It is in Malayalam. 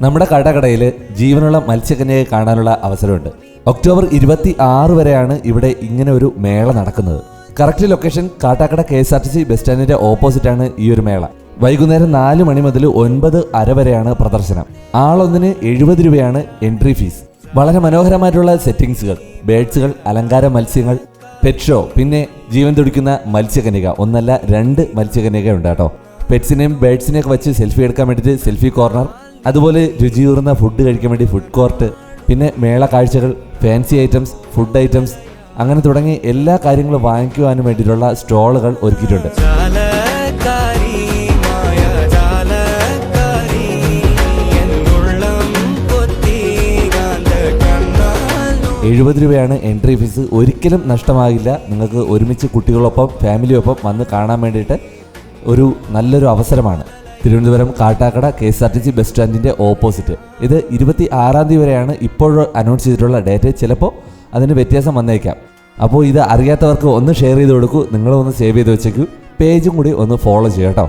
നമ്മുടെ കടയിൽ ജീവനുള്ള മത്സ്യകന്യയെ കാണാനുള്ള അവസരമുണ്ട്. ഒക്ടോബർ 26 വരെയാണ് ഇവിടെ ഇങ്ങനെ ഒരു മേള നടക്കുന്നത്. Correct location Kattakada KSRTC bus സ്റ്റാൻഡിന്റെ ഓപ്പോസിറ്റാണ് ഈ ഒരു മേള. വൈകുന്നേരം 4 മണി മുതൽ 9:30 വരെയാണ് പ്രദർശനം. ആളൊന്നിന് 70 രൂപയാണ് എൻട്രി ഫീസ്. വളരെ മനോഹരമായിട്ടുള്ള സെറ്റിംഗ്സുകൾ, ബേഡ്സുകൾ, അലങ്കാര മത്സ്യങ്ങൾ, പെറ്റ് ഷോ, പിന്നെ ജീവൻ തുടിക്കുന്ന മത്സ്യകന്യക, ഒന്നല്ല 2 മത്സ്യകന്യക ഉണ്ട് കേട്ടോ. പെറ്റ്സിനെയും ബേഡ്സിനെയൊക്കെ വെച്ച് സെൽഫി എടുക്കാൻ വേണ്ടിയിട്ട് സെൽഫി കോർണർ, അതുപോലെ രുചിയൂറുന്ന ഫുഡ് കഴിക്കാൻ വേണ്ടി ഫുഡ് കോർട്ട്, പിന്നെ മേള കാഴ്ചകൾ, ഫാൻസി ഐറ്റംസ്, ഫുഡ് ഐറ്റംസ്, അങ്ങനെ തുടങ്ങി എല്ലാ കാര്യങ്ങളും വാങ്ങിക്കുവാനും വേണ്ടിയിട്ടുള്ള സ്റ്റോളുകൾ ഒരുക്കിയിട്ടുണ്ട്. 70 രൂപയാണ് എൻട്രി ഫീസ്. ഒരിക്കലും നഷ്ടമാകില്ല. നിങ്ങൾക്ക് ഒരുമിച്ച് കുട്ടികളൊപ്പം ഫാമിലിയൊപ്പം വന്ന് കാണാൻ വേണ്ടിയിട്ട് ഒരു നല്ലൊരു അവസരമാണ്. തിരുവനന്തപുരം കാട്ടാക്കട KSRTC ബസ് സ്റ്റാൻഡിൻ്റെ ഓപ്പോസിറ്റ്. ഇത് 26 തീയതി വരെയാണ് ഇപ്പോൾ അനൗൺസ് ചെയ്തിട്ടുള്ള ഡേറ്റ്. ചിലപ്പോൾ അതിന് വ്യത്യാസം വന്നേക്കാം. അപ്പോൾ ഇത് അറിയാത്തവർക്ക് ഒന്ന് ഷെയർ ചെയ്ത് കൊടുക്കൂ. നിങ്ങളൊന്ന് സേവ് ചെയ്ത് വെച്ചേക്കൂ. പേജും കൂടി ഒന്ന് ഫോളോ ചെയ്യാം കേട്ടോ.